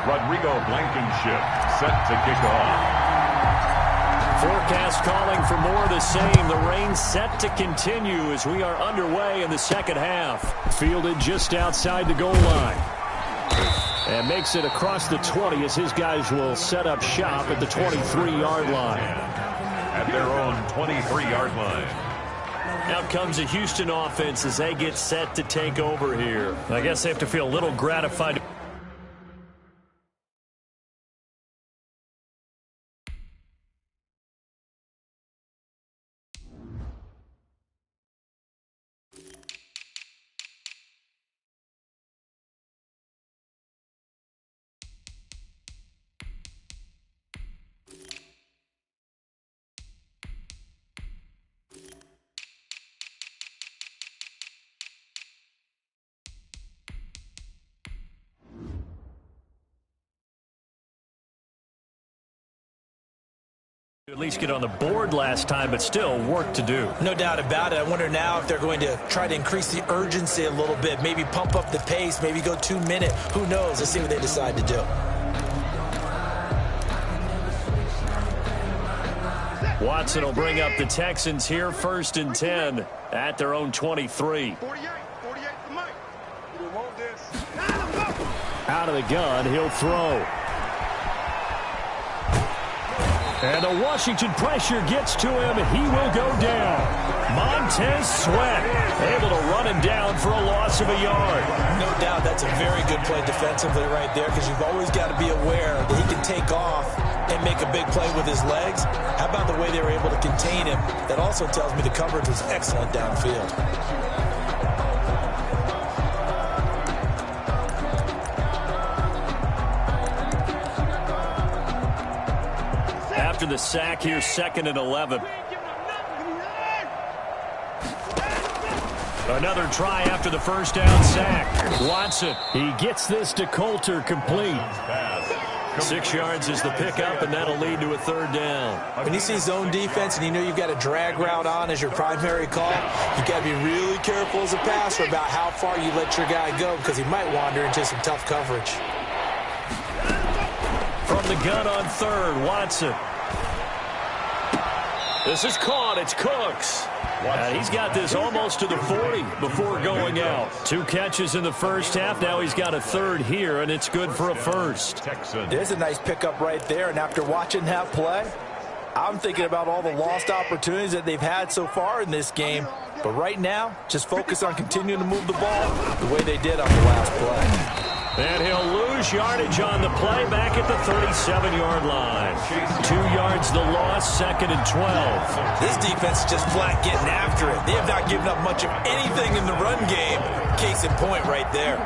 Rodrigo Blankenship set to kick off. Forecast calling for more of the same. The rain set to continue as we are underway in the second half. Fielded just outside the goal line. And makes it across the 20 as his guys will set up shop at the 23-yard line. At their own 23-yard line. Out comes the Houston offense as they get set to take over here. I guess they have to feel a little gratified. At least get on the board last time, but still work to do. No doubt about it. I wonder now if they're going to try to increase the urgency a little bit, maybe pump up the pace, maybe go 2 minute. Who knows? Let's see what they decide to do. Watson will bring up the Texans here, 1st and 10 at their own 23. 48 for Mike. You want this. Out of the gun, he'll throw. And the Washington pressure gets to him. He will go down. Montez Sweat able to run him down for a loss of a yard. No doubt that's a very good play defensively right there, because you've always got to be aware that he can take off and make a big play with his legs. How about the way they were able to contain him? That also tells me the coverage was excellent downfield. After the sack here, 2nd and 11. Another try after the first down sack. Watson, he gets this to Coulter, complete. 6 yards is the pickup, and that'll lead to a 3rd down. When you see zone defense and you know you've got a drag route on as your primary call, you've got to be really careful as a passer about how far you let your guy go, because he might wander into some tough coverage. From the gun on 3rd, Watson. This is caught. It's Cooks. He's got this almost to the 40 before going out. 2 catches in the first half. Now he's got a 3rd here, and it's good for a 1st. There's a nice pickup right there, and after watching that play, I'm thinking about all the lost opportunities that they've had so far in this game. But right now, just focus on continuing to move the ball the way they did on the last play. And he'll lose yardage on the play back at the 37-yard line. 2 yards the loss, 2nd and 12. This defense is just flat getting after it. They have not given up much of anything in the run game. Case in point right there.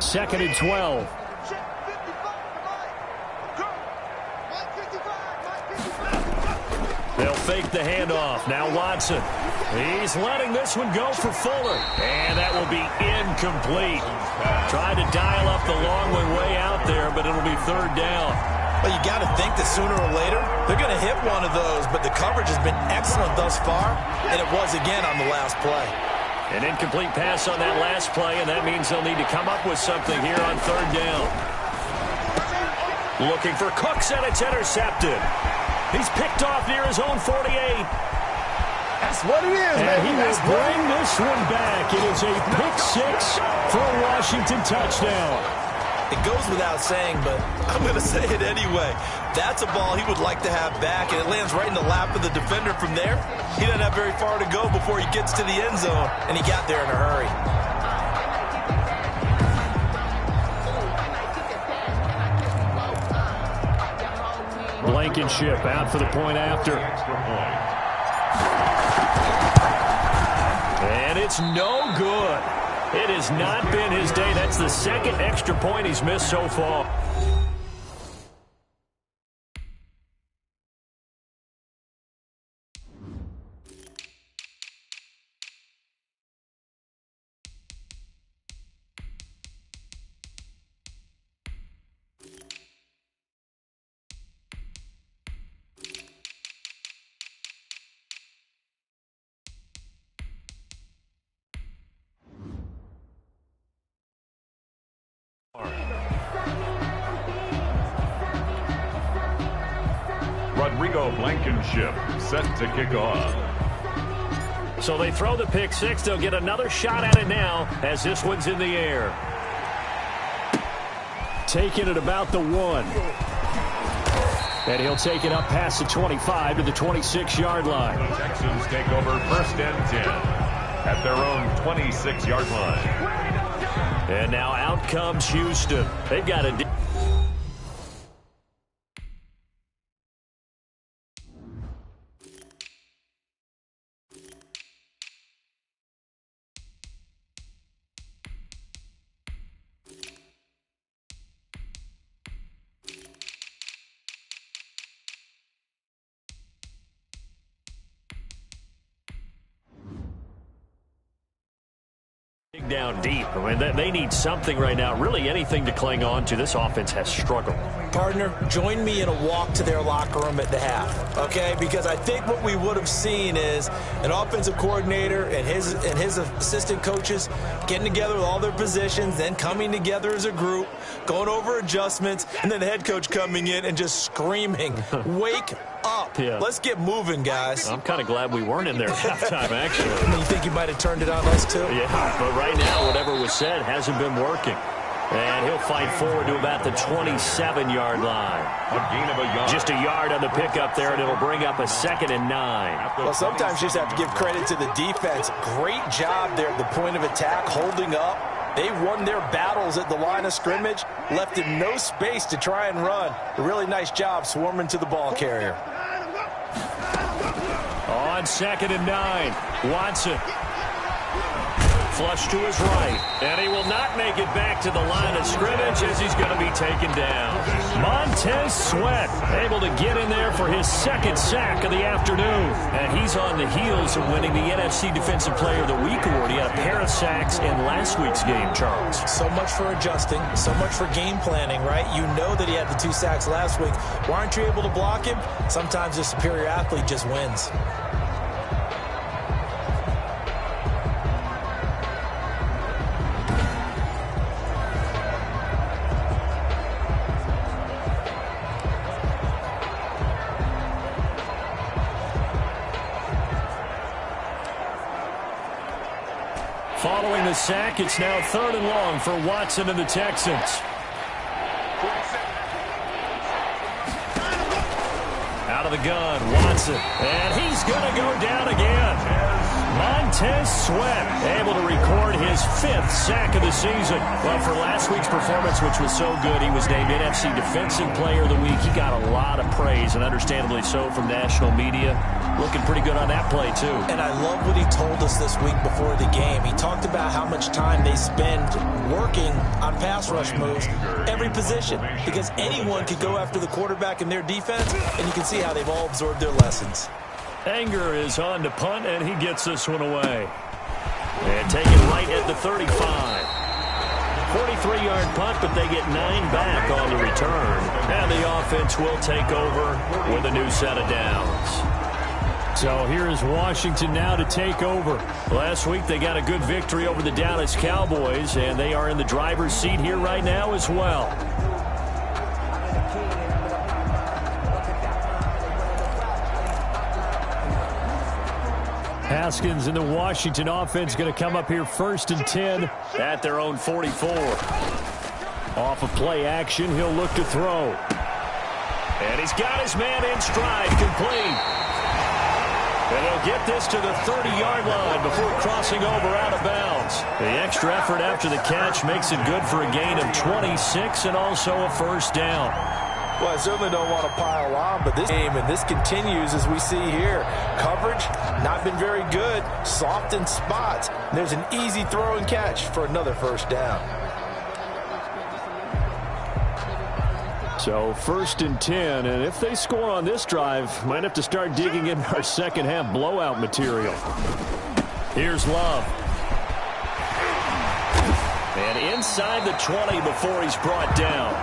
Second and 12. They'll fake the handoff. Now Watson. He's letting this one go for Fuller. And that will be incomplete. Tried to dial up the long way out there, but it'll be 3rd down. Well, you got to think that sooner or later they're going to hit one of those, but the coverage has been excellent thus far, and it was again on the last play. An incomplete pass on that last play, and that means they'll need to come up with something here on 3rd down. Looking for Cooks, and it's intercepted. He's picked off near his own 48. That's what it is, man. And he will bring this one back. It is a pick-6 for a Washington touchdown. It goes without saying, but I'm going to say it anyway. That's a ball he would like to have back, and it lands right in the lap of the defender from there. He doesn't have very far to go before he gets to the end zone, and he got there in a hurry. Blankenship out for the point after. And it's no good. It has not been his day. That's the 2nd extra point he's missed so far. Rodrigo Blankenship set to kick off. So they throw the pick six. They'll get another shot at it now as this one's in the air. Taking it about the 1. And he'll take it up past the 25 to the 26-yard line. The Texans take over 1st and 10 at their own 26-yard line. And now out comes Houston. They've got a... down deep. I mean, they need something right now, really anything to cling on to. This offense has struggled. Partner, join me in a walk to their locker room at the half, okay? Because I think what we would have seen is an offensive coordinator and his assistant coaches getting together with all their positions, then coming together as a group, going over adjustments, and then the head coach coming in and just screaming, wake up. Yeah. Let's get moving, guys. I'm kind of glad we weren't in there at halftime, actually. You think you might have turned it on us, too? Yeah, but right now, whatever was said hasn't been working. And he'll fight forward to about the 27-yard line. A gain of a yard. Just a yard on the pickup there, and it'll bring up a 2nd and 9. Well, sometimes you just have to give credit to the defense. Great job there at the point of attack, holding up. They won their battles at the line of scrimmage, left him no space to try and run. A really nice job swarming to the ball carrier. On 2nd and 9, Watson. Flush to his right, and he will not make it back to the line of scrimmage as he's going to be taken down. Montez Sweat able to get in there for his 2nd sack of the afternoon. And he's on the heels of winning the NFC Defensive Player of the Week award. He had a pair of sacks in last week's game, Charles. So much for adjusting, so much for game planning, right? You know that he had the 2 sacks last week. Why aren't you able to block him? Sometimes the superior athlete just wins. Following the sack, it's now 3rd and long for Watson and the Texans. Out of the gun, Watson, and he's going to go down again. Montez Sweat able to record his 5th sack of the season. Well, for last week's performance, which was so good, he was named NFC Defensive Player of the Week. He got a lot of praise, and understandably so, from national media. Looking pretty good on that play, too. And I love what he told us this week before the game. He talked about how much time they spend working on pass rush moves, every position, because anyone could go after the quarterback in their defense, and you can see how they've all absorbed their lessons. Anger is on to punt, and he gets this one away. And taken right at the 35. 43-yard punt, but they get 9 back on the return. And the offense will take over with a new set of downs. So here is Washington now to take over. Last week they got a good victory over the Dallas Cowboys, and they are in the driver's seat here right now as well. Haskins and the Washington offense going to come up here 1st and 10 at their own 44. Off of play action, he'll look to throw. And he's got his man in stride, complete. And he'll get this to the 30-yard line before crossing over out of bounds. The extra effort after the catch makes it good for a gain of 26 and also a 1st down. Well, I certainly don't want to pile on, but this game, and this continues as we see here. Coverage, not been very good. Soft in spots. There's an easy throw and catch for another 1st down. So 1st and 10, and if they score on this drive, might have to start digging in our second-half blowout material. Here's Love. And inside the 20 before he's brought down.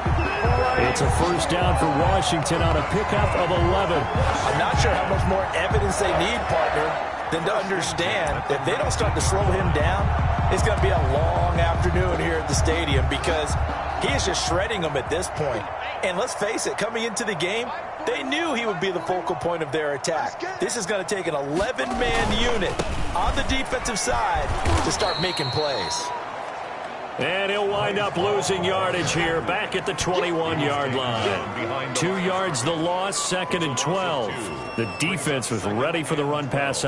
It's a 1st down for Washington on a pickup of 11. I'm not sure how much more evidence they need, partner, than to understand if they don't start to slow him down, it's going to be a long afternoon here at the stadium because He is just shredding them at this point. And let's face it, coming into the game, they knew he would be the focal point of their attack. This is going to take an 11-man unit on the defensive side to start making plays. And he'll wind up losing yardage here, back at the 21-yard line. 2 yards the loss, 2nd and 12. The defense was ready for the run pass.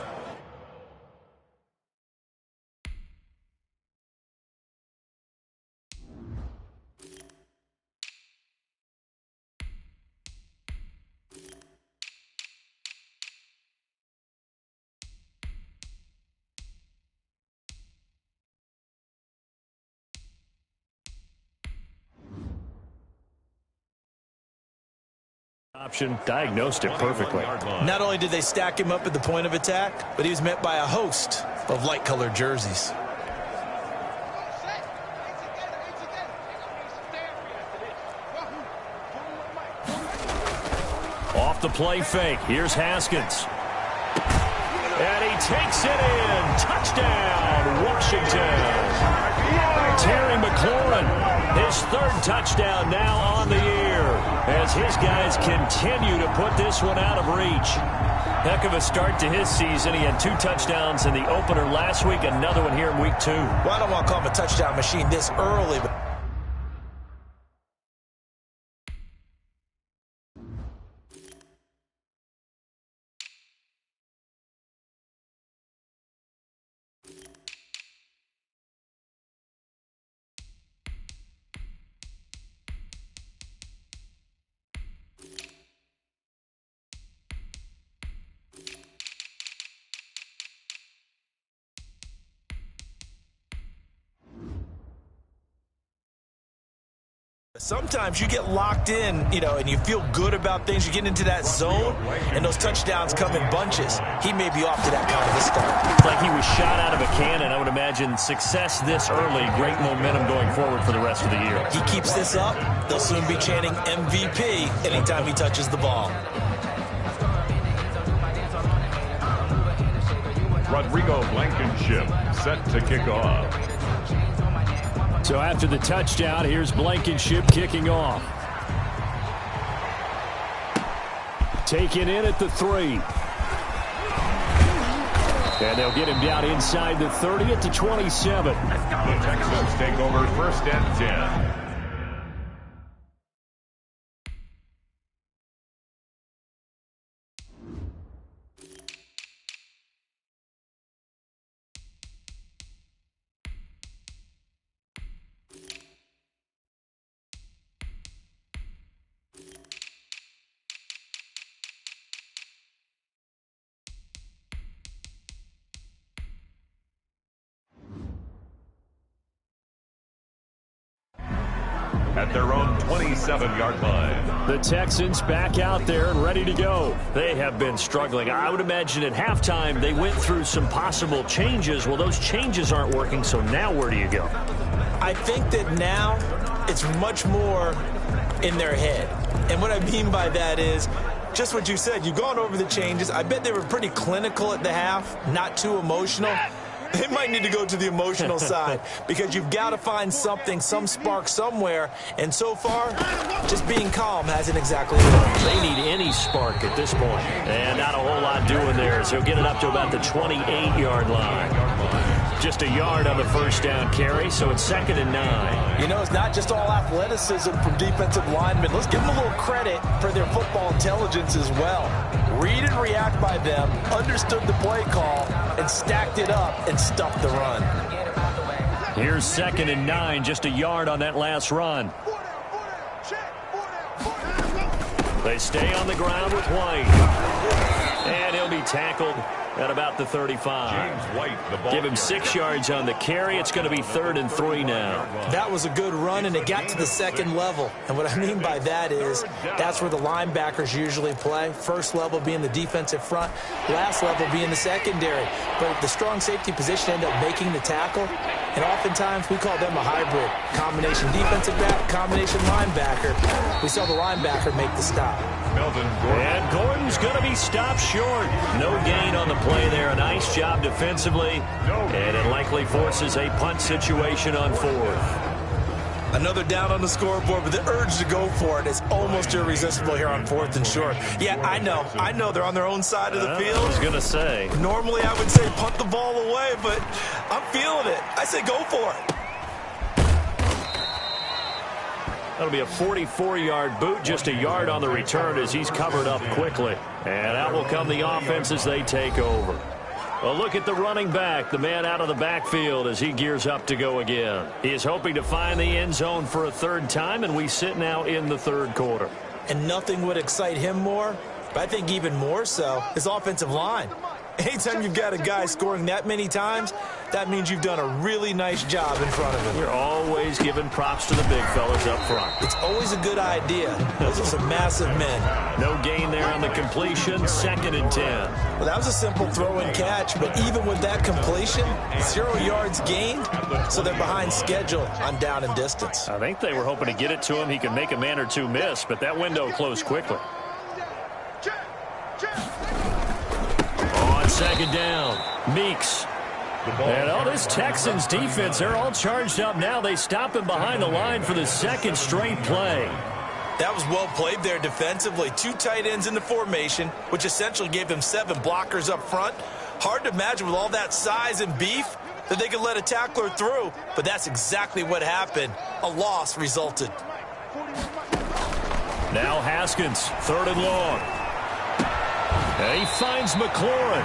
Option diagnosed it perfectly. Not only did they stack him up at the point of attack, but he was met by a host of light-colored jerseys. Off the play fake. Here's Haskins. And he takes it in. Touchdown, Washington. Terry McLaurin, his 3rd touchdown now on the year, as his guys continue to put this one out of reach. Heck of a start to his season. He had 2 touchdowns in the opener last week, another one here in week 2. Well, I don't want to call him a touchdown machine this early, but sometimes you get locked in, and you feel good about things. You get into that zone, and those touchdowns come in bunches. He may be off to that kind of a start. It's like he was shot out of a cannon. I would imagine success this early, great momentum going forward for the rest of the year. He keeps this up, they'll soon be chanting MVP anytime he touches the ball. Rodrigo Blankenship set to kick off. So after the touchdown, here's Blankenship kicking off. Taken in at the 3. And they'll get him down inside the 30 at the 27. The Texans take over 1st and 10. At their own 27-yard line. The Texans back out there and ready to go. They have been struggling. I would imagine at halftime they went through some possible changes. Well, those changes aren't working, so now where do you go? I think that now it's much more in their head. And what I mean by that is just what you said. You've gone over the changes. I bet they were pretty clinical at the half, not too emotional. They might need to go to the emotional side because you've got to find something, some spark somewhere. And so far, just being calm hasn't exactly worked. They need any spark at this point. And not a whole lot doing there, so he'll get it up to about the 28-yard line. Just a yard on the 1st down carry, so it's 2nd and 9. You know, it's not just all athleticism from defensive linemen. Let's give them a little credit for their football intelligence as well. Read and react by them, understood the play call, and stacked it up and stuffed the run. Here's 2nd and 9, just a yard on that last run. They stay on the ground with White. And he'll be tackled at about the 35. James White, the ball. Give him 6 yards on the carry. It's going to be 3rd and 3 now. That was a good run, and it got to the 2nd level. And what I mean by that is that's where the linebackers usually play. First level being the defensive front, last level being the secondary. But the strong safety position ended up making the tackle, and oftentimes we call them a hybrid. Combination defensive back, combination linebacker. We saw the linebacker make the stop. And Gordon's going to be stopped short. No gain on the play there. A nice job defensively. And it likely forces a punt situation on 4th. Another down on the scoreboard, but the urge to go for it is almost irresistible here on 4th and short. Yeah, I know they're on their own side of the field. I was going to say. Normally I would say punt the ball away, but I'm feeling it. I say go for it. That'll be a 44-yard boot, just a yard on the return as he's covered up quickly. And out will come the offense as they take over. A look at the running back, the man out of the backfield as he gears up to go again. He is hoping to find the end zone for a third time, and we sit now in the third quarter. And nothing would excite him more, but I think even more so, his offensive line. Anytime you've got a guy scoring that many times, that means you've done a really nice job in front of him. You're always giving props to the big fellas up front. It's always a good idea. Those are some massive men. No gain there on the completion, 2nd and 10. Well, that was a simple throw and catch, but even with that completion, 0 yards gained, so they're behind schedule on down and distance. I think they were hoping to get it to him. He could make a man or two miss, but that window closed quickly. On 2nd down, Meeks. And all this Texans defense, they're all charged up now. They stop him behind the line for the 2nd straight play. That was well played there defensively. 2 tight ends in the formation, which essentially gave them 7 blockers up front. Hard to imagine with all that size and beef that they could let a tackler through, but that's exactly what happened. A loss resulted. Now Haskins, 3rd and long. And he finds McLaurin.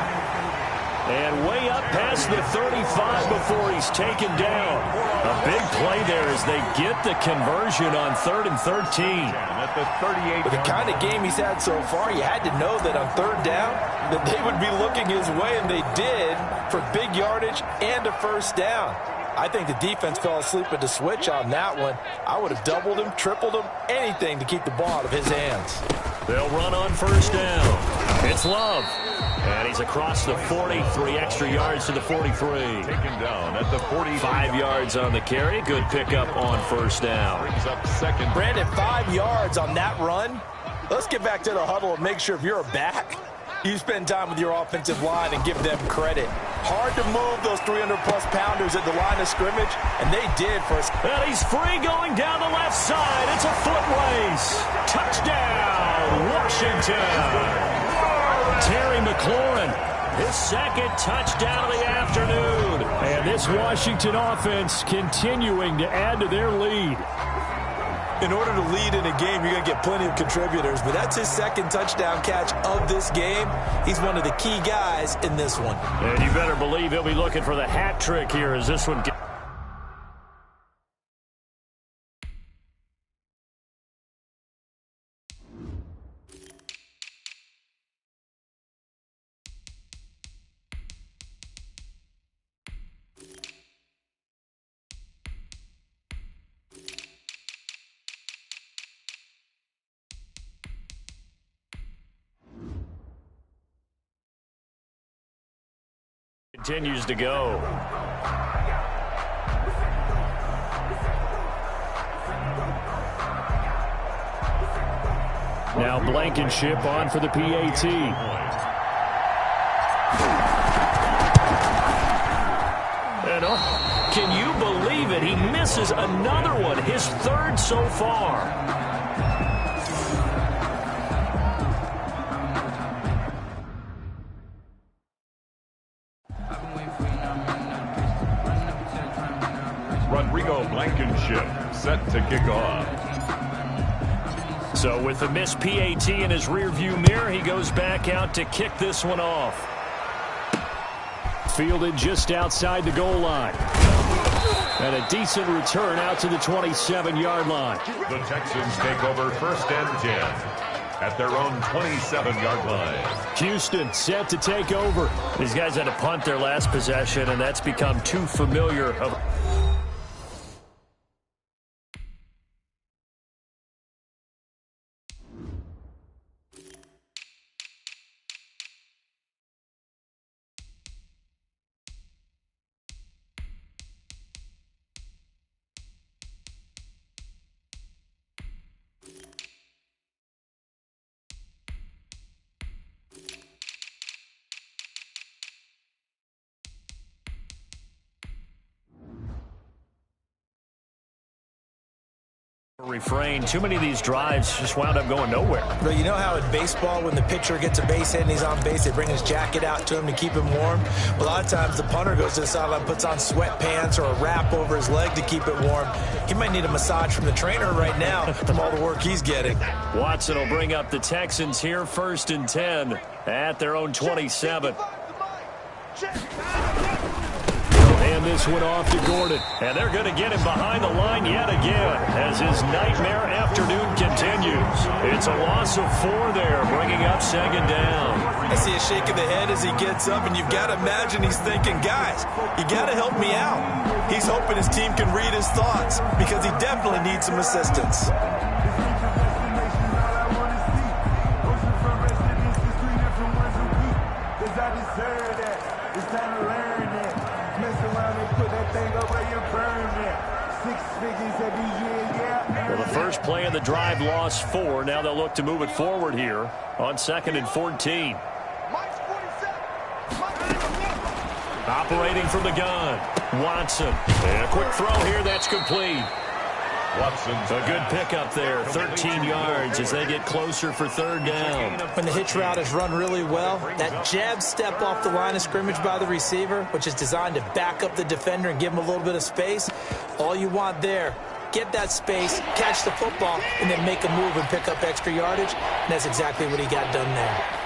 And way up past the 35 before he's taken down. A big play there as they get the conversion on 3rd and 13. At the 38. With the kind of game he's had so far, you had to know that on 3rd down that they would be looking his way, and they did, for big yardage and a 1st down. I think the defense fell asleep at the switch on that one. I would have doubled him, tripled him, anything to keep the ball out of his hands. They'll run on 1st down. It's Love. And he's across the 40, 3 extra yards to the 43. Taken down at the 45. 5 yards on the carry. Good pickup on 1st down. Brings up 2nd. Brandon, 5 yards on that run. Let's get back to the huddle and make sure if you're a back, you spend time with your offensive line and give them credit. Hard to move those 300-plus pounders at the line of scrimmage, and they did for us. And he's free going down the left side. It's a foot race. Touchdown, Washington. Terry McLaurin, his 2nd touchdown of the afternoon. And this Washington offense continuing to add to their lead. In order to lead in a game, you're going to get plenty of contributors, but that's his 2nd touchdown catch of this game. He's one of the key guys in this one. And you better believe he'll be looking for the hat trick here as this one gets. Continues to go. Now Blankenship on for the PAT. And can you believe it? He misses another one, his 3rd so far. Blankenship set to kick off. So with the missed PAT in his rearview mirror, he goes back out to kick this one off. Fielded just outside the goal line. And a decent return out to the 27-yard line. The Texans take over 1st and 10 at their own 27-yard line. Houston set to take over. These guys had to punt their last possession, and that's become too familiar of Refrain. Too many of these drives just wound up going nowhere. But you know how in baseball, when the pitcher gets a base hit and he's on base, they bring his jacket out to him to keep him warm? A lot of times the punter goes to the sideline, puts on sweatpants or a wrap over his leg to keep it warm. He might need a massage from the trainer right now from all the work he's getting. Watson will bring up the Texans here, 1st and 10 at their own 27. And this one off to Gordon. And they're going to get him behind the line yet again as his nightmare afternoon continues. It's a loss of 4 there, bringing up 2nd down. I see a shake of the head as he gets up, and you've got to imagine he's thinking, guys, you got to help me out. He's hoping his team can read his thoughts because he definitely needs some assistance. Well, the first play of the drive lost 4. Now they'll look to move it forward here on 2nd and 14. Operating from the gun, Watson. And a quick throw here, that's complete. Watson's a good pickup there, 13 yards as they get closer for 3rd down. When the hitch route is run really well, that jab step off the line of scrimmage by the receiver, which is designed to back up the defender and give him a little bit of space, all you want there, get that space, catch the football, and then make a move and pick up extra yardage, and that's exactly what he got done there.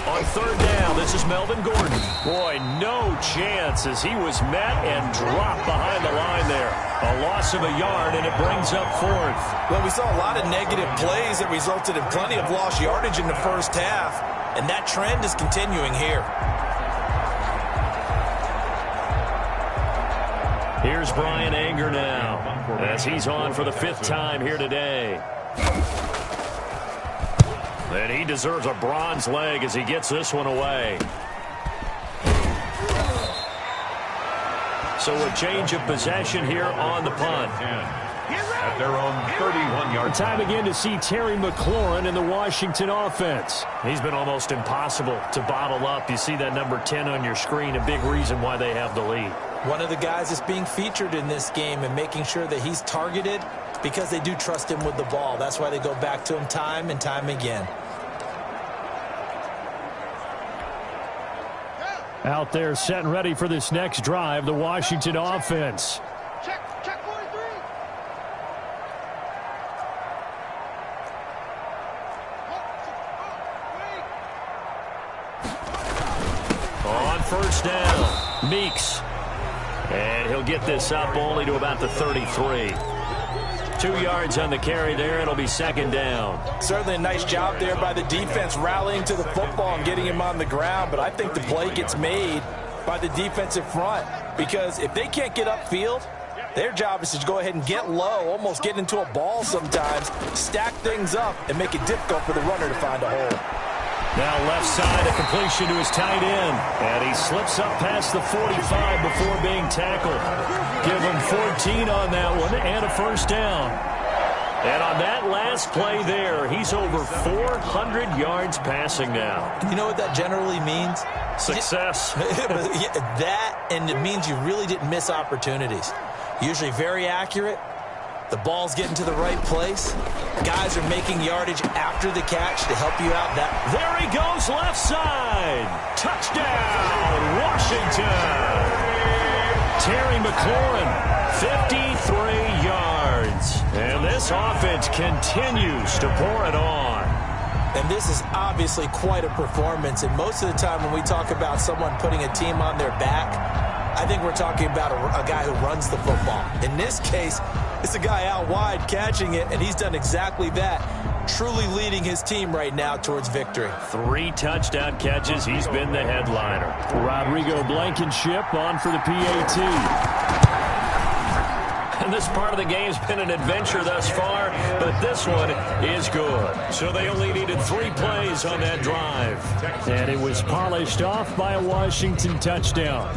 On 3rd down, this is Melvin Gordon. Boy, no chance as he was met and dropped behind the line there. A loss of a yard, and it brings up 4th. Well, we saw a lot of negative plays that resulted in plenty of lost yardage in the first half, and that trend is continuing here. Here's Brian Anger now as he's on for the 5th time here today. And he deserves a bronze leg as he gets this one away. So a change of possession here on the punt. At their own 31-yard. Time again to see Terry McLaurin in the Washington offense. He's been almost impossible to bottle up. You see that number 10 on your screen, a big reason why they have the lead. One of the guys that's being featured in this game and making sure that he's targeted because they do trust him with the ball. That's why they go back to him time and time again. Out there set and ready for this next drive, the Washington offense. Check 43. On 1st down, Meeks. And he'll get this up only to about the 33. 2 yards on the carry there. It'll be 2nd down. Certainly a nice job there by the defense rallying to the football and getting him on the ground. But I think the play gets made by the defensive front because if they can't get upfield, their job is to go ahead and get low, almost get into a ball sometimes, stack things up, and make it difficult for the runner to find a hole. Now left side, a completion to his tight end. And he slips up past the 45 before being tackled. Give him 14 on that one and a 1st down. And on that last play there, he's over 400 yards passing now. You know what that generally means? Success. That, and it means you really didn't miss opportunities. Usually very accurate. The ball's getting to the right place. Guys are making yardage after the catch to help you out. There he goes, left side. Touchdown, Washington. Terry McLaurin, 53 yards. And this offense continues to pour it on. And this is obviously quite a performance. And most of the time when we talk about someone putting a team on their back, I think we're talking about a guy who runs the football. In this case, it's a guy out wide catching it, and he's done exactly that, truly leading his team right now towards victory. 3 touchdown catches. He's been the headliner. Rodrigo Blankenship on for the PAT. And this part of the game's been an adventure thus far, but this one is good. So they only needed 3 plays on that drive. And it was polished off by a Washington touchdown.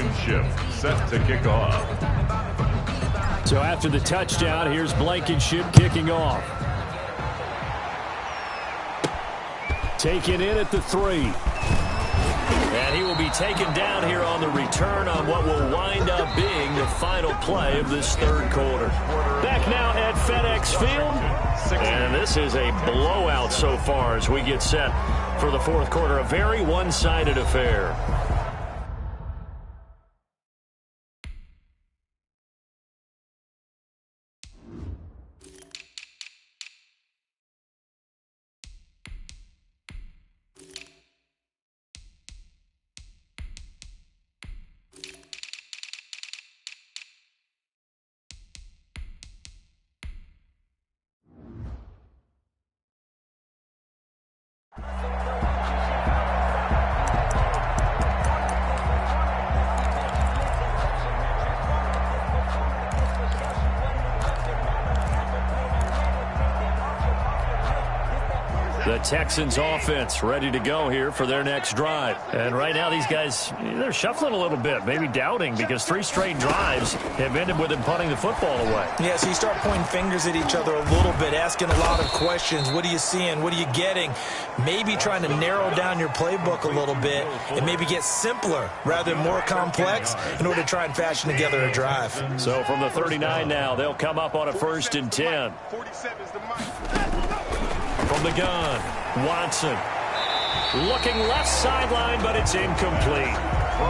second shift set to kick off. So after the touchdown, here's Blankenship kicking off. Taken in at the 3. And he will be taken down here on the return on what will wind up being the final play of this third quarter. Back now at FedEx Field. And this is a blowout so far as we get set for the fourth quarter. A very one-sided affair. The Texans offense ready to go here for their next drive. And right now these guys, they're shuffling a little bit, maybe doubting, because 3 straight drives have ended with them punting the football away. Yeah, so you start pointing fingers at each other a little bit, asking a lot of questions. What are you seeing? What are you getting? Maybe trying to narrow down your playbook a little bit and maybe get simpler rather than more complex in order to try and fashion together a drive. So from the 39 now, they'll come up on a 1st and 10. From the gun, Watson. Looking left sideline, but it's incomplete.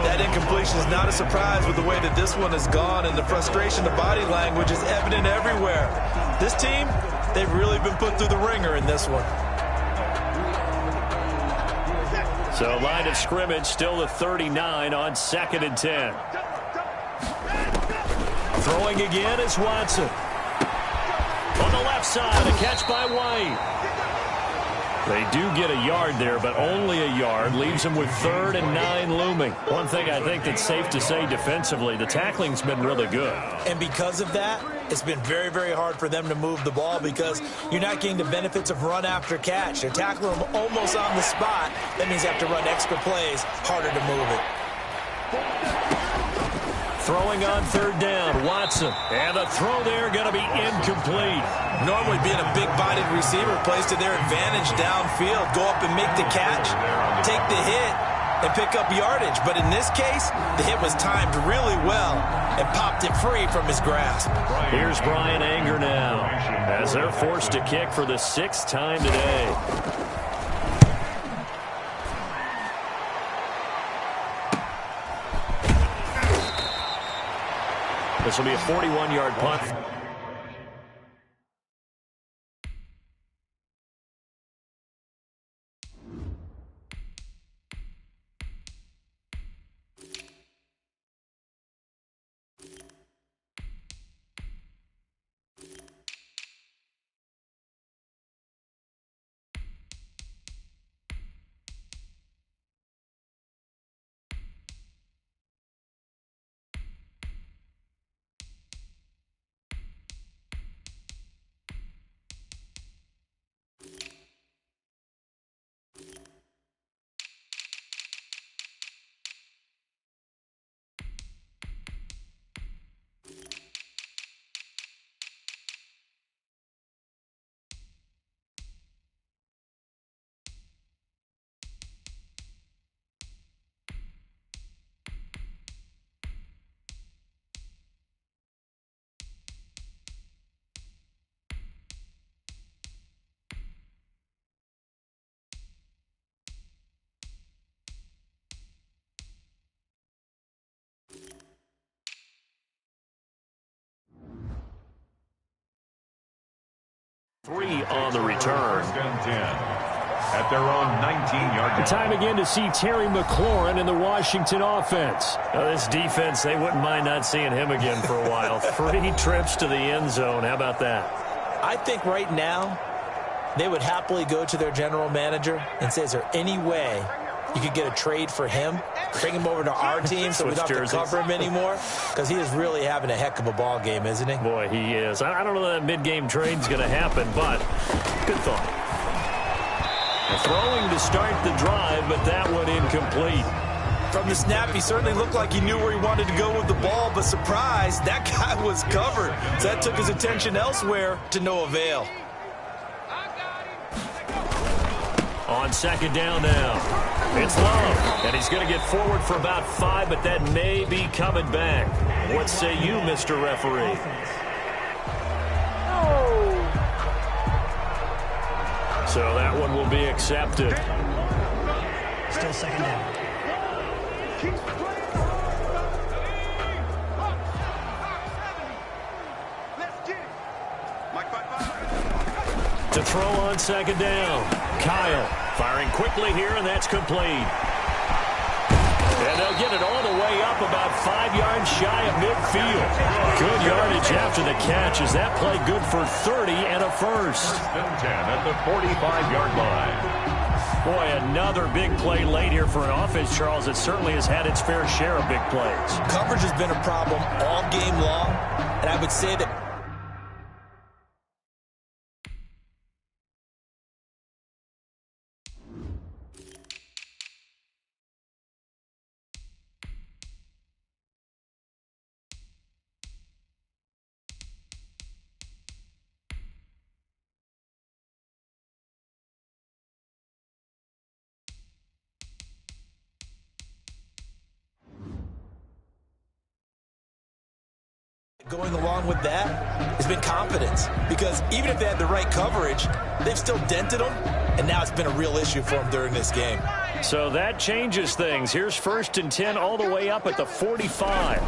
That incompletion is not a surprise with the way that this one has gone, and the frustration, the body language is evident everywhere. This team, they've really been put through the ringer in this one. So line of scrimmage, still the 39 on 2nd and 10. Throwing again is Watson. On the left side, a catch by White. They do get a yard there, but only a yard. Leaves them with 3rd and 9 looming. One thing I think that's safe to say defensively, the tackling's been really good. And because of that, it's been very, very hard for them to move the ball because you're not getting the benefits of run after catch. They're tackling them almost on the spot. That means they have to run extra plays, harder to move it. Throwing on 3rd down, Watson. And the throw there going to be incomplete. Normally being a big-bodied receiver plays to their advantage downfield. Go up and make the catch, take the hit, and pick up yardage. But in this case, the hit was timed really well and popped it free from his grasp. Here's Brian Anger now as they're forced to kick for the 6th time today. This will be a 41-yard punt. Three on the return. At their own 19-yard line. Time again to see Terry McLaurin in the Washington offense. Now, this defense, they wouldn't mind not seeing him again for a while. 3 trips to the end zone. How about that? I think right now they would happily go to their general manager and say, is there any way you could get a trade for him? Bring him over to our team so we don't have to cover him anymore? Because he is really having a heck of a ball game, isn't he? Boy, he is. I don't know that mid-game trade's going to happen, but good thought. Throwing to start the drive, but that one incomplete. From the snap, he certainly looked like he knew where he wanted to go with the ball, but surprise, that guy was covered. So that took his attention elsewhere to no avail. On second down now, it's Love, and he's going to get forward for about 5, but that may be coming back. What say you, Mr. Referee? So that one will be accepted. Still second down. To throw on second down, Kyle firing quickly here, and that's complete. And they'll get it all the way up about 5 yards shy of midfield. Good yardage after the catch. Is that play good for 30 and a first? 10 at the 45-yard line. Boy, another big play late here for an offense, Charles. It certainly has had its fair share of big plays. Coverage has been a problem all game long, and I would say that going along with that has been confidence, because even if they had the right coverage, they've still dented them, and now it's been a real issue for them during this game. So that changes things. Here's 1st and 10 all the way up at the 45.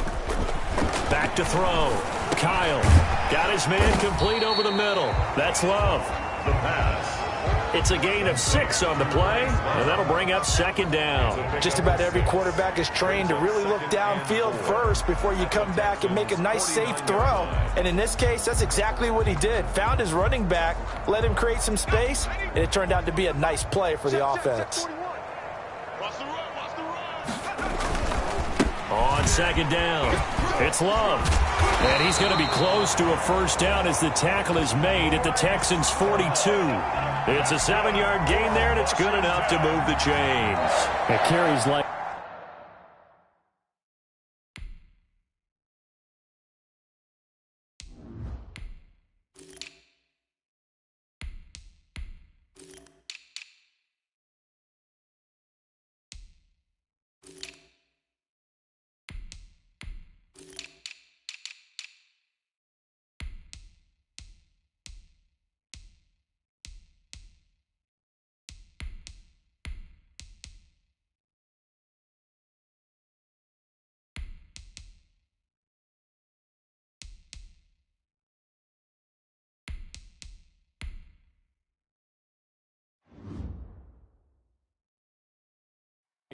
Back to throw. Kyle got his man complete over the middle. That's Love. The pass. It's a gain of 6 on the play, and that'll bring up second down. Just about every quarterback is trained to really look downfield first before you come back and make a nice, safe throw. And in this case, that's exactly what he did. Found his running back, let him create some space, and it turned out to be a nice play for the offense. On second down, it's Love. And he's going to be close to a first down as the tackle is made at the Texans' 42. It's a 7-yard gain there, and it's good enough to move the chains. It carries like...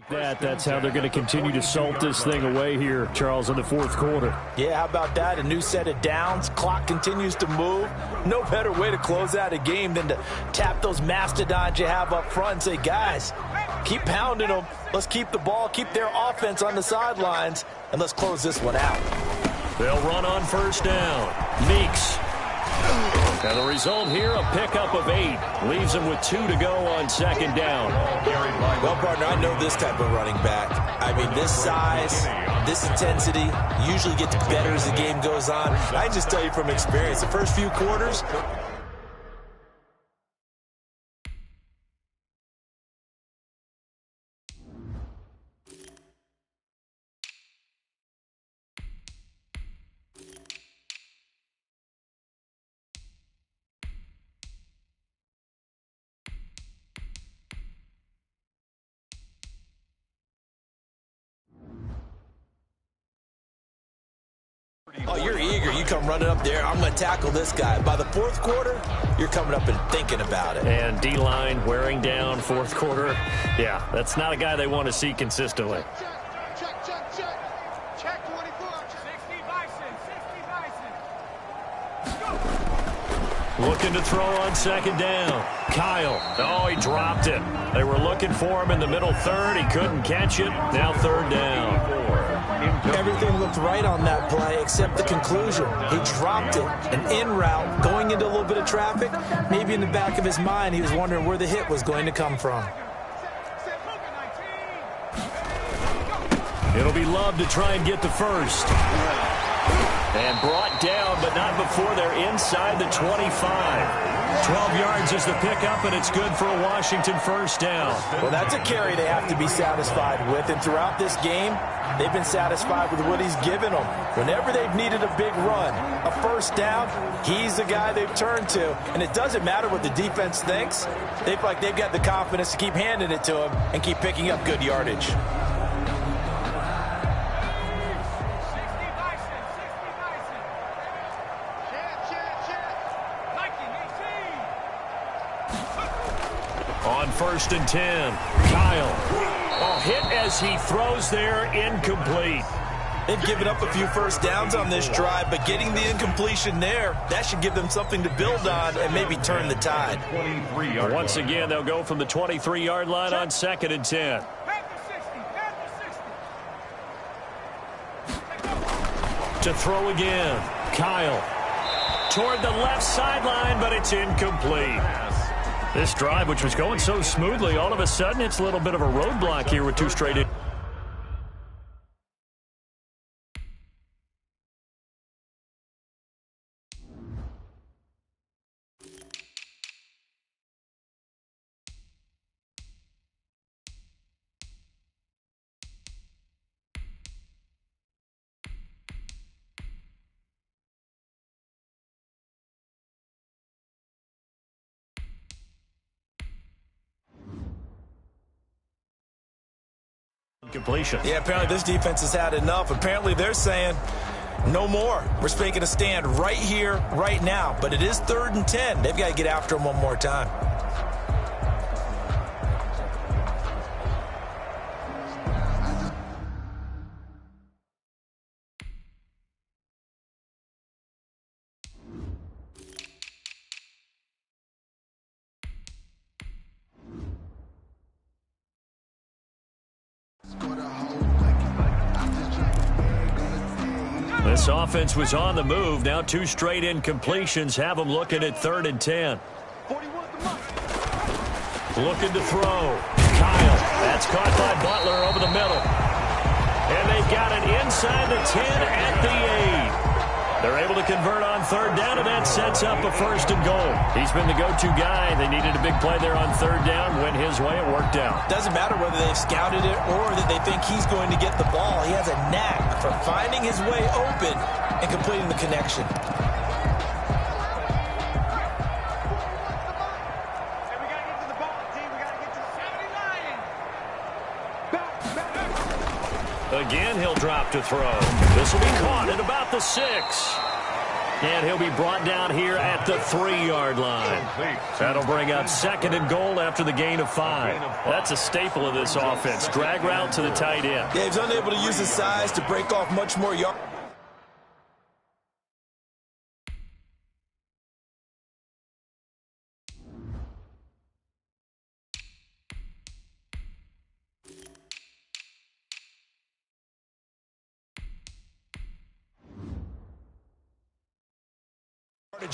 That's how they're going to continue to salt this thing away here, Charles, in the 4th quarter. Yeah, how about that? A new set of downs. Clock continues to move. No better way to close out a game than to tap those mastodons you have up front and say, guys, keep pounding them. Let's keep the ball, keep their offense on the sidelines, and let's close this one out. They'll run on first down. Meeks. And the result here, a pickup of 8. Leaves him with 2 to go on second down. Well, partner, I know this type of running back. I mean, this size, this intensity usually gets better as the game goes on. I just tell you from experience, the first few quarters, oh, you're eager. You come running up there. I'm going to tackle this guy. By the 4th quarter, you're coming up and thinking about it. And D-line wearing down 4th quarter. Yeah, that's not a guy they want to see consistently. Check 24. 60 Bison. 60 Bison. Looking to throw on second down. Kyle. Oh, he dropped it. They were looking for him in the middle 3rd. He couldn't catch it. Now 3rd down. Everything looked right on that play except the conclusion. He dropped it. An in route, going into a little bit of traffic. Maybe in the back of his mind, he was wondering where the hit was going to come from. It'll be Love to try and get the first. And brought down, but not before they're inside the 25. 12 yards is the pickup, and it's good for a Washington first down. Well, that's a carry they have to be satisfied with. And throughout this game, they've been satisfied with what he's given them. Whenever they've needed a big run, a first down, he's the guy they've turned to. And it doesn't matter what the defense thinks. They feel like they've got the confidence to keep handing it to him and keep picking up good yardage. On 1st and 10, Kyle. Oh, hit as he throws there, incomplete. They've given up a few first downs on this drive, but getting the incompletion there, that should give them something to build on and maybe turn the tide. Once again, they'll go from the 23-yard line on 2nd and 10. To throw again, Kyle. Toward the left sideline, but it's incomplete. This drive, which was going so smoothly, all of a sudden it's a little bit of a roadblock here with 2 straight in. Completion. Yeah, apparently this defense has had enough. Apparently they're saying no more. We're making a stand right here, right now. But it is 3rd and 10. They've got to get after him one more time. This offense was on the move. Now 2 straight incompletions have them looking at 3rd and 10. Looking to throw. Kyle. That's caught by Butler over the middle. And they've got it inside the 10 at the 8. They're able to convert on 3rd down, and that sets up a 1st and goal. He's been the go-to guy. They needed a big play there on 3rd down. Went his way. It worked out. Doesn't matter whether they've scouted it or that they think he's going to get the ball. He has a knack for finding his way open and completing the connection. Again, he'll drop to throw. This will be caught at about the 6. And he'll be brought down here at the 3-yard line. That'll bring up 2nd and goal after the gain of 5. That's a staple of this offense. Drag route to the tight end. Yeah, he's unable to use his size to break off much more yards.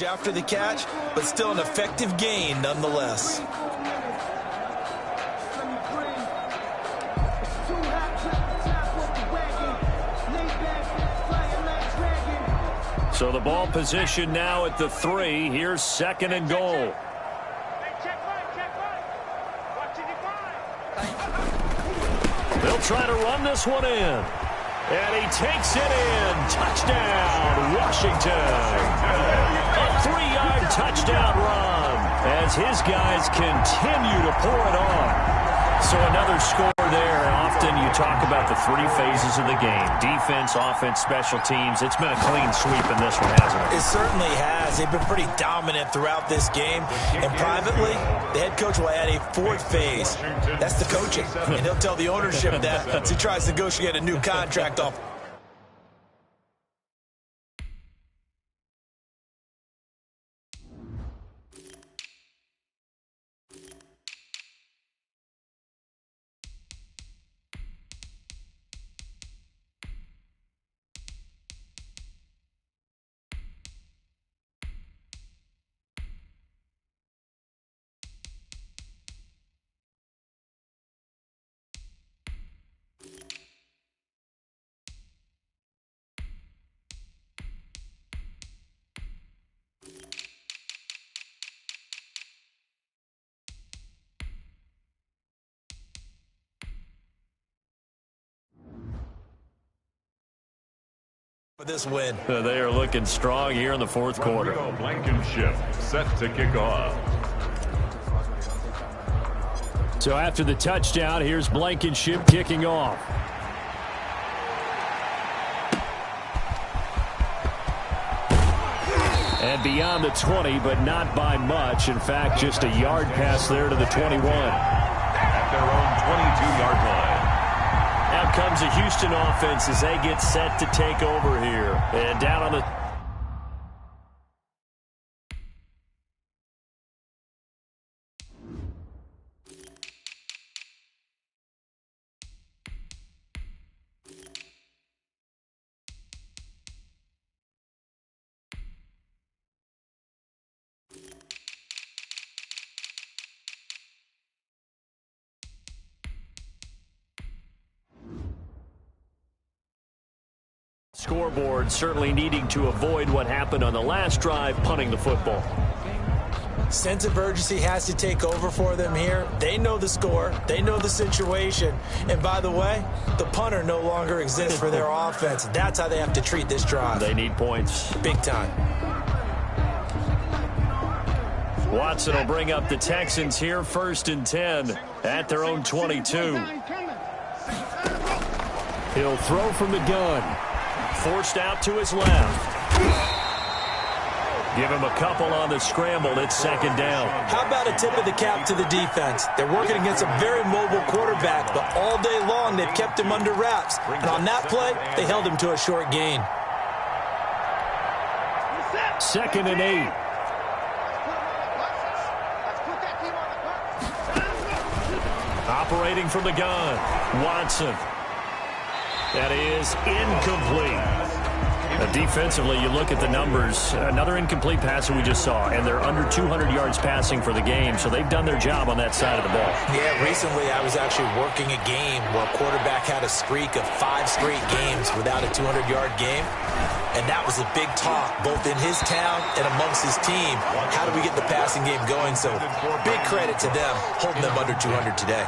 After the catch, but still an effective gain nonetheless. So the ball position now at the 3. Here's 2nd and goal. They'll try to run this one in. And he takes it in. Touchdown, Washington. A 3-yard touchdown run as his guys continue to pour it on. So another score there. Often you talk about the 3 phases of the game. Defense, offense, special teams. It's been a clean sweep in this one, hasn't it? It certainly has. They've been pretty dominant throughout this game. And privately, the head coach will add a 4th phase. That's the coaching. And he'll tell the ownership that as he tries to negotiate a new contract off For this win. They are looking strong here in the fourth quarter. Blankenship set to kick off. So after the touchdown, here's Blankenship kicking off. And beyond the 20, but not by much. In fact, just a yard pass there to the 21. At their own 22-yard line. Out comes the Houston offense as they get set to take over here. And down on the... Scoreboard certainly needing to avoid what happened on the last drive, punting the football. Sense of urgency has to take over for them here. They know the score. They know the situation. And by the way, the punter no longer exists for their offense. That's how they have to treat this drive. They need points. Big time. Watson will bring up the Texans here, 1st and 10 at their own 22. He'll throw from the gun. Forced out to his left. Give him a couple on the scramble. It's 2nd down. How about a tip of the cap to the defense? They're working against a very mobile quarterback, but all day long they've kept him under wraps. And on that play, they held him to a short gain. 2nd and 8. Operating from the gun. Watson. That is incomplete. Defensively, you look at the numbers. Another incomplete pass that we just saw, and they're under 200 yards passing for the game, so they've done their job on that side of the ball. Yeah, recently I was actually working a game where a quarterback had a streak of 5 straight games without a 200-yard game, and that was a big talk, both in his town and amongst his team. How do we get the passing game going? So big credit to them holding them under 200 today.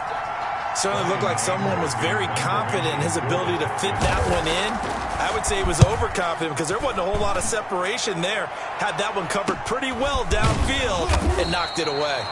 Certainly looked like someone was very confident in his ability to fit that one in. I would say he was overconfident because there wasn't a whole lot of separation there. Had that one covered pretty well downfield and knocked it away.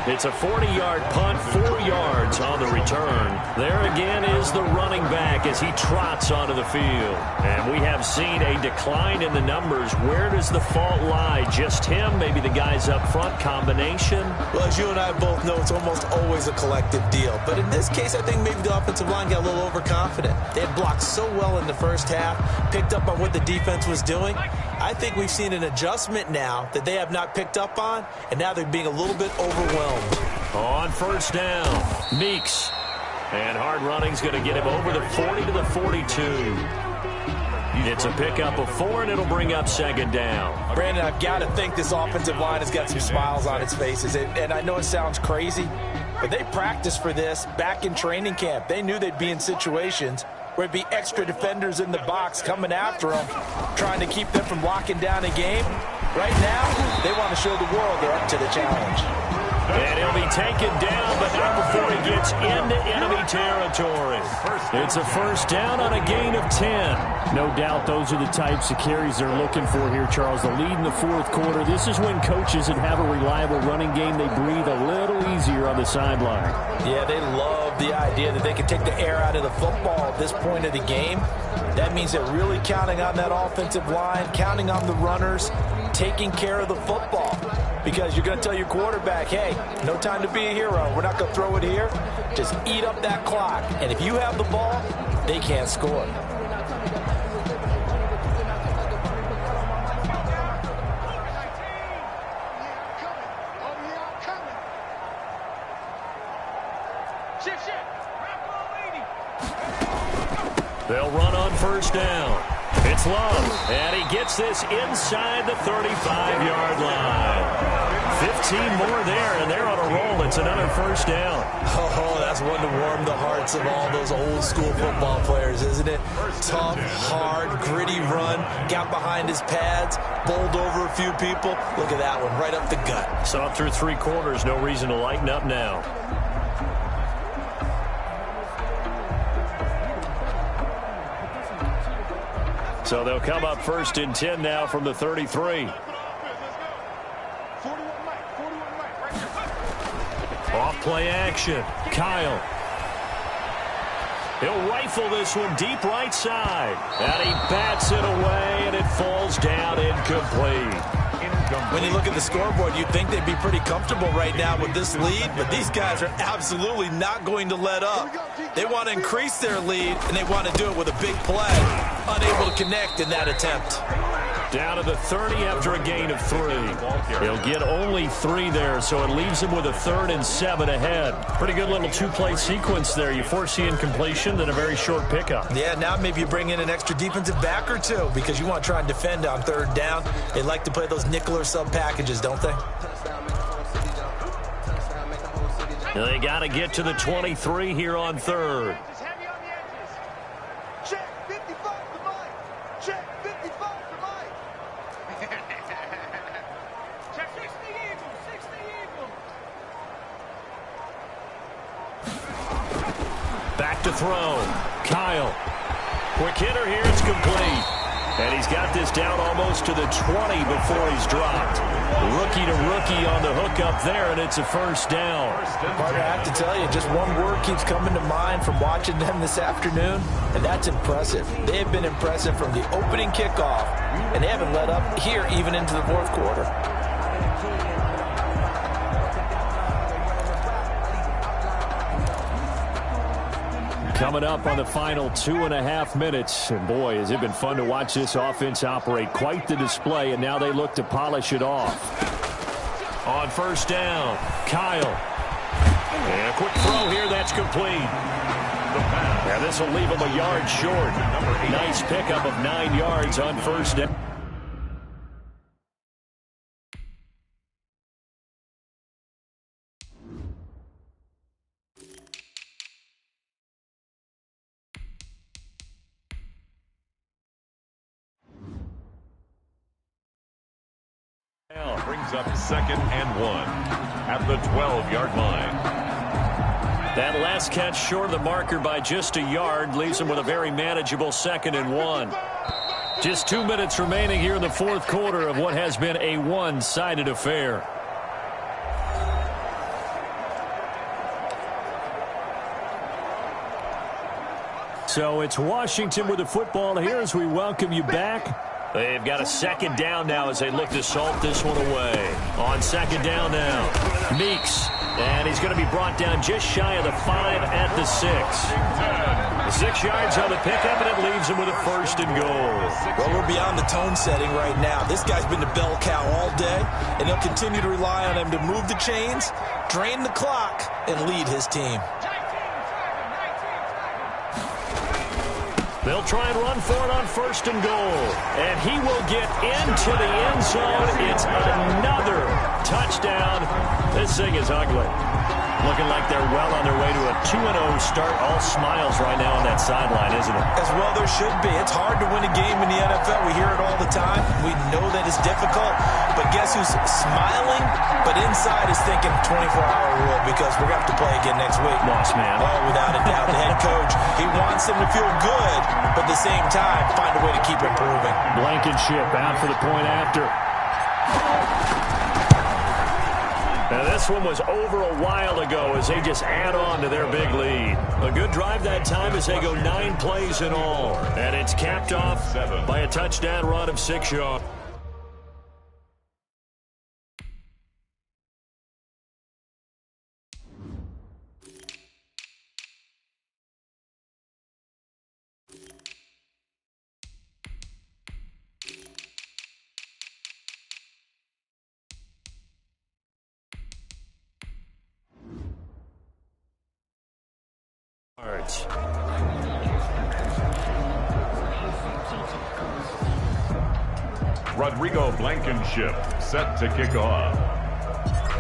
It's a 40-yard punt, 4 yards on the return. There again is the running back as he trots onto the field. And we have seen a decline in the numbers. Where does the fault lie? Just him? Maybe the guys up front? Combination? Well, as you and I both know, it's almost always a collective deal. But in this case, I think maybe the offensive line got a little overconfident. They had blocked so well in the first half, picked up on what the defense was doing. I think we've seen an adjustment now that they have not picked up on, and now they're being a little bit overwhelmed. On 1st down, Meeks. And hard running's going to get him over the 40 to the 42. It's a pickup of 4, and it'll bring up 2nd down. Brandon, I've got to think this offensive line has got some smiles on its faces. And I know it sounds crazy, but they practiced for this back in training camp. They knew they'd be in situations where it'd be extra defenders in the box coming after them, trying to keep them from locking down a game. Right now, they want to show the world they're up to the challenge. And he'll be taken down, but not before he gets into enemy territory. It's a 1st down on a gain of 10. No doubt those are the types of carries they're looking for here, Charles. The lead in the 4th quarter. This is when coaches that have a reliable running game, they breathe a little easier on the sideline. Yeah, they love the idea that they can take the air out of the football at this point of the game. That means they're really counting on that offensive line, counting on the runners, taking care of the football. Because you're going to tell your quarterback, hey, no time to be a hero. We're not going to throw it here. Just eat up that clock. And if you have the ball, they can't score. They'll run on 1st down. It's Love, and he gets this inside the 35-yard line. 15 more there, and they're on a roll. It's another 1st down. Oh, that's one to warm the hearts of all those old-school football players, isn't it? Tough, hard, gritty run, got behind his pads, bowled over a few people. Look at that one, right up the gut. Saw through 3 quarters, no reason to lighten up now. So they'll come up 1st and 10 now from the 33. Off play action. Kyle. He'll rifle this one deep right side. And he bats it away, and it falls down incomplete. When you look at the scoreboard, you'd think they'd be pretty comfortable right now with this lead, but these guys are absolutely not going to let up. They want to increase their lead, and they want to do it with a big play. Unable to connect in that attempt. Down to the 30 after a gain of 3. He'll get only 3 there, so it leaves him with a 3rd and 7 ahead. Pretty good little 2-play sequence there. You force the incompletion, then a very short pickup. Yeah, now maybe you bring in an extra defensive back or 2 because you want to try and defend on 3rd down. They like to play those nickel or sub packages, don't they? They got to get to the 23 here on 3rd. Back to throw. Kyle. Quick hitter here. It's complete. And he's got this down almost to the 20 before he's dropped. Rookie to rookie on the hook up there, and it's a 1st down. Partner, I have to tell you, just one word keeps coming to mind from watching them this afternoon, and that's impressive. They have been impressive from the opening kickoff, and they haven't let up here even into the 4th quarter. Coming up on the final 2.5 minutes. And boy, has it been fun to watch this offense operate. Quite the display, and now they look to polish it off. On 1st down, Kyle. And a quick throw here, that's complete. Now this will leave him a yard short. Nice pickup of 9 yards on 1st down. Brings up 2nd and 1 at the 12-yard line. That last catch short of the marker by just a yard leaves him with a very manageable 2nd and 1. Just 2 minutes remaining here in the 4th quarter of what has been a one-sided affair. So it's Washington with the football here as we welcome you back. They've got a 2nd down now as they look to salt this one away. On 2nd down now, Meeks. And he's going to be brought down just shy of the 5 at the 6. 6 yards on the pickup, and it leaves him with a 1st and goal. Well, we're beyond the tone setting right now. This guy's been the bell cow all day, and he'll continue to rely on him to move the chains, drain the clock, and lead his team. They'll try and run for it on 1st and goal. And he will get into the end zone. It's another touchdown. This thing is ugly. Looking like they're well on their way to a 2-0 start. All smiles right now on that sideline, isn't it? As well there should be. It's hard to win a game in the NFL. We hear it all the time. We know that it's difficult. But guess who's smiling? But inside is thinking 24-hour rule because we're going to have to play again next week. Lost man. Oh, without a doubt. The head coach, he wants them to feel good, but at the same time, find a way to keep improving. Blankenship out for the point after. Now this one was over a while ago as they just add on to their big lead. A good drive that time as they go 9 plays in all. And it's capped off by a touchdown run of 6 yards. Rodrigo Blankenship set to kick off.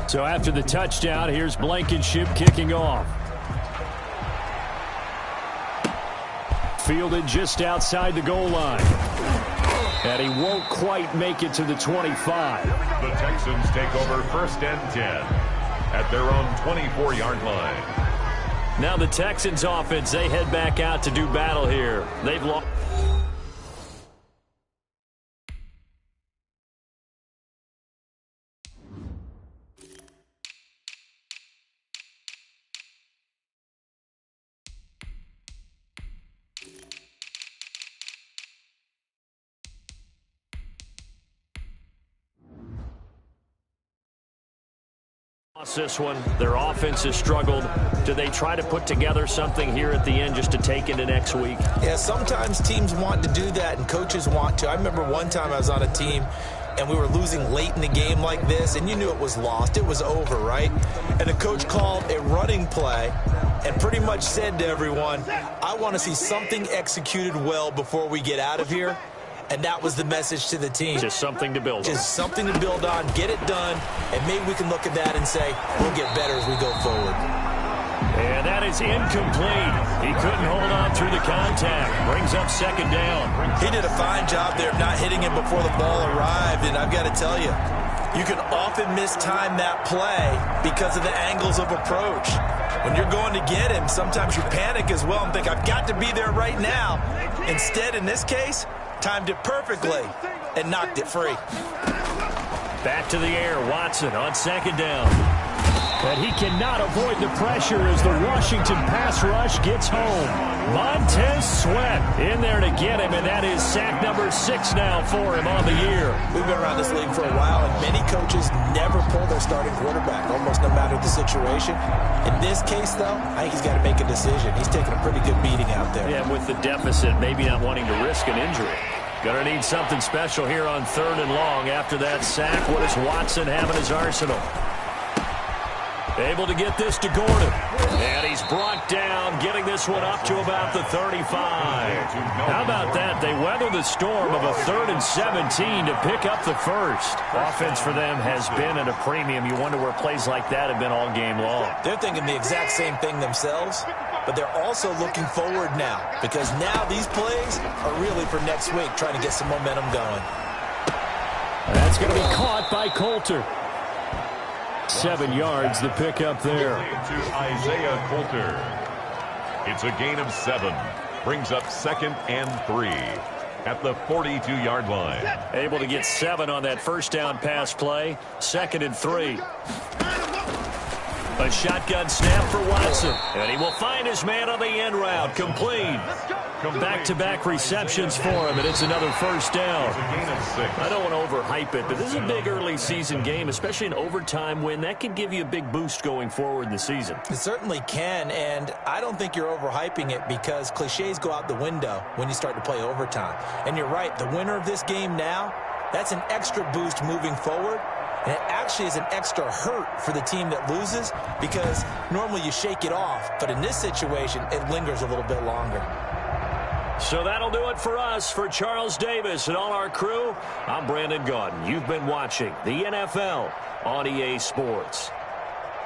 So after the touchdown, here's Blankenship kicking off. Fielded just outside the goal line. And he won't quite make it to the 25. The Texans take over 1st and 10 at their own 24-yard line. Now the Texans offense, they head back out to do battle here. They've lost. This one, their offense has struggled. Do they try to put together something here at the end just to take into next week? Yeah, sometimes teams want to do that and coaches want to. I remember one time I was on a team and we were losing late in the game like this, and you knew it was lost. It was over, right? And the coach called a running play and pretty much said to everyone, I want to see something executed well before we get out of here. And that was the message to the team. Just something to build on. Just something to build on, get it done, and maybe we can look at that and say, we'll get better as we go forward. And that is incomplete. He couldn't hold on through the contact. Brings up second down. He did a fine job there of not hitting him before the ball arrived, and I've got to tell you, you can often mistime that play because of the angles of approach. When you're going to get him, sometimes you panic as well and think, I've got to be there right now. Instead, in this case, timed it perfectly and knocked it free. Back to the air, Watson on second down. But he cannot avoid the pressure as the Washington pass rush gets home. Montez Sweat in there to get him, and that is sack number 6 now for him on the year. We've been around this league for a while, and many coaches never pull their starting quarterback, almost no matter the situation. In this case, though, I think he's got to make a decision. He's taking a pretty good beating out there. Yeah, with the deficit, maybe not wanting to risk an injury. Going to need something special here on 3rd and long. After that sack, what does Watson have in his arsenal? Able to get this to Gordon. And he's brought down, getting this one up to about the 35. How about that? They weather the storm of a 3rd and 17 to pick up the first. Offense for them has been at a premium. You wonder where plays like that have been all game long. They're thinking the exact same thing themselves, but they're also looking forward now because now these plays are really for next week, trying to get some momentum going. That's going to be caught by Coulter. 7 yards, the pickup there. To Isaiah Coulter. It's a gain of 7. Brings up 2nd and 3 at the 42-yard line. Able to get 7 on that first down pass play. 2nd and 3. A shotgun snap for Watson. And he will find his man on the end route. Complete. Back-to-back receptions for him, and it's another first down. I don't want to overhype it, but this is a big early season game, especially an overtime win. That can give you a big boost going forward in the season. It certainly can, and I don't think you're overhyping it because cliches go out the window when you start to play overtime. And you're right, the winner of this game now, that's an extra boost moving forward. And it actually is an extra hurt for the team that loses because normally you shake it off. But in this situation, it lingers a little bit longer. So that'll do it for us. For Charles Davis and all our crew, I'm Brandon Gaudin. You've been watching the NFL on EA Sports.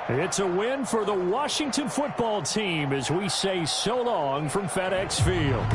It's a win for the Washington football team as we say so long from FedEx Field.